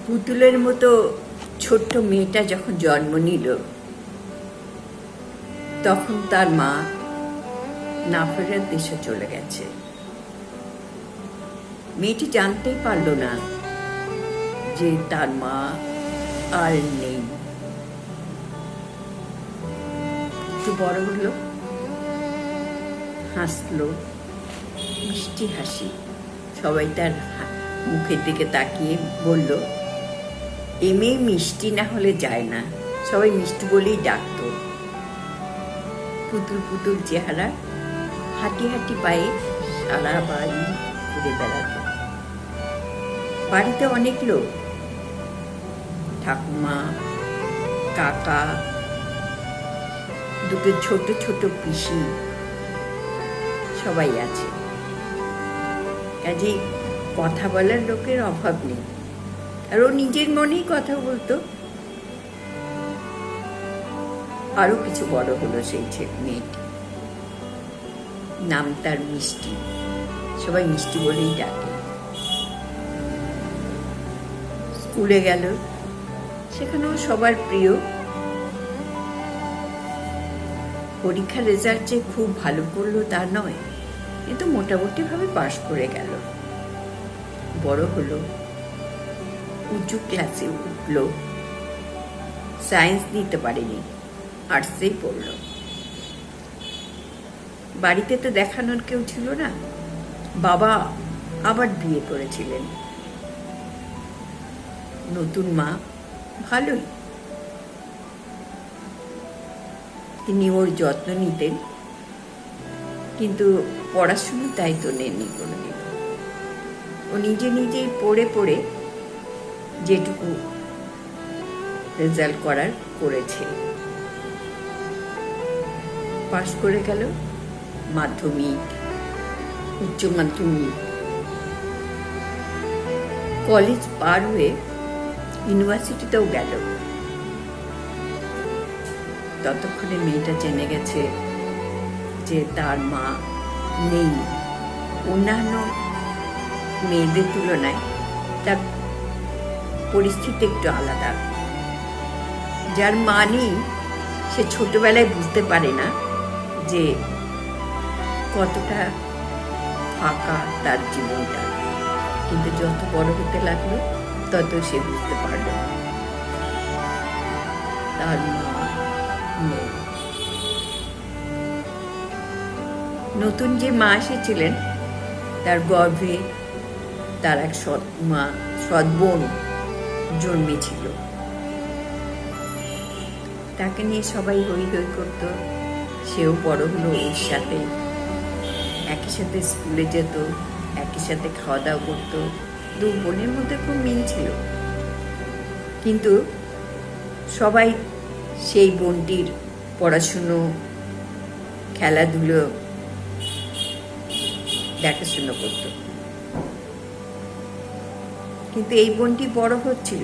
পুতুলের মতো ছোট্ট মেয়েটা যখন জন্ম নিল তখন তার মা না ফেরার দেশে চলে গেছে। মেয়েটি জানতেই পারল না যে তার মা আর নেই। একটু বড় হলো, হাসলো, মিষ্টি হাসি। সবাই তার মুখের দিকে তাকিয়ে বলল, এ মেয়ে মিষ্টি না হলে যায় না। সবাই মিষ্টি বলেই ডাকত। পুতুল পুতুল চেহারা, হাঁটি হাঁটি পায়ে সারা বাড়ি ঘুরে বেড়াত। বাড়িতে অনেক লোক, ঠাকুমা, কাকা, দুটো ছোট ছোট পিসি, সবাই আছে। কাজেই কথা বলার লোকের অভাব নেই। আর ও নিজের মনেই কথা বলতো। আরো কিছু বড় হলো সেই মেয়েটি। নাম তার মিষ্টি। সবাই মিষ্টি বলেই ডাকে। স্কুলে গেল, সেখানেও সবার প্রিয়। পরীক্ষার রেজাল্ট যে খুব ভালো করলো তা নয়, কিন্তু মোটামুটি ভাবে পাশ করে গেল। বড় হলো, উঁচু ক্লাসে উঠলো। সায়েন্স নিতে পারেনি, আর্টসেই পড়লো। বাড়িতে তো দেখানোর কেউ ছিল না। বাবা আবার বিয়ে করেছিলেন। নতুন মা ভালোই, তিনি ওর যত্ন নিতেন, কিন্তু পড়াশুনো দায়িত্ব নেননি কোনোদিন। ও নিজে নিজেই পড়ে পড়ে যেটুকু রেজাল্ট করার করেছে। পাশ করে গেল মাধ্যমিক, উচ্চ মাধ্যমিক, কলেজ পার হয়ে ইউনিভার্সিটিতেও গেল। ততক্ষণে মেয়েটা জেনে গেছে যে তার মা নেই। অন্যান্য মেয়েদের তুলনায় তার পরিস্থিতি একটু আলাদা। যার মা নেই সে ছোটবেলায় বুঝতে পারে না যে কতটা ফাঁকা তার জীবনটা, কিন্তু যত বড় হতে লাগলো তত সে বুঝতে পারল তার মা নেই। নতুন যে মা এসেছিলেন তার গর্ভে তার এক সৎ বোন জন্মেছিল। তাকে নিয়ে সবাই হই হই করত। সেও বড় হলো ওর সাথে, একই সাথে স্কুলে যেত, একই সাথে খাওয়া দাওয়া করতো। দু বোনের মধ্যে খুব মিল ছিল, কিন্তু সবাই সেই বোনটির পড়াশুনো, খেলাধুলো দেখাশুনো করত। কিন্তু এই বোনটি বড় হচ্ছিল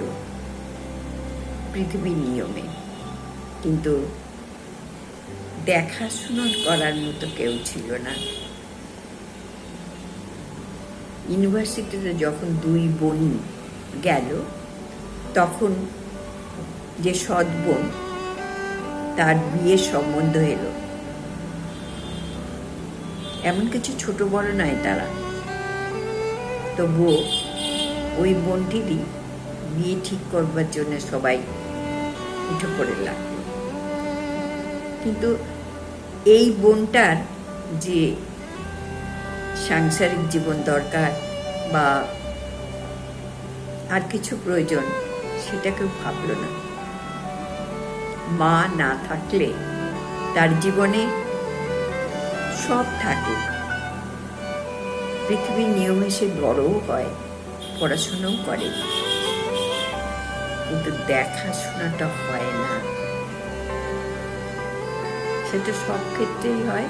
পৃথিবীর নিয়মে, কিন্তু দেখাশুনো করার মতো কেউ ছিল না। ইউনিভার্সিটিতে যখন দুই বোন গেল, তখন যে সৎ বোন, তার বিয়ের সম্বন্ধ এলো। এমন কিছু ছোট বড় নয় তারা, তবুও ওই বোনটিরই বিয়ে ঠিক করবার জন্য সবাই উঠে পড়ে লাগলো। কিন্তু এই বোনটার যে সাংসারিক জীবন দরকার বা আর কিছু প্রয়োজন, সেটা কেউ ভাবলো না। মা না থাকলে তার জীবনে সব থাকে। পৃথিবীর নিয়মে সে বড়ও হয়, পড়াশোনাও করে, কিন্তু দেখাশোনাটা হয় না। সেটা সব ক্ষেত্রেই হয়।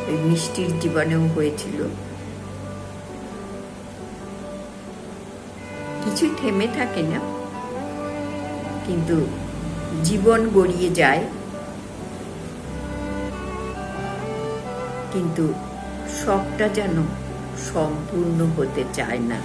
ওই মিষ্টির জীবনেও হয়েছিল। কিছুই থেমে থাকে না, কিন্তু জীবন গড়িয়ে যায়, কিন্তু সবটা যেন সম্পূর্ণ হতে চায় না।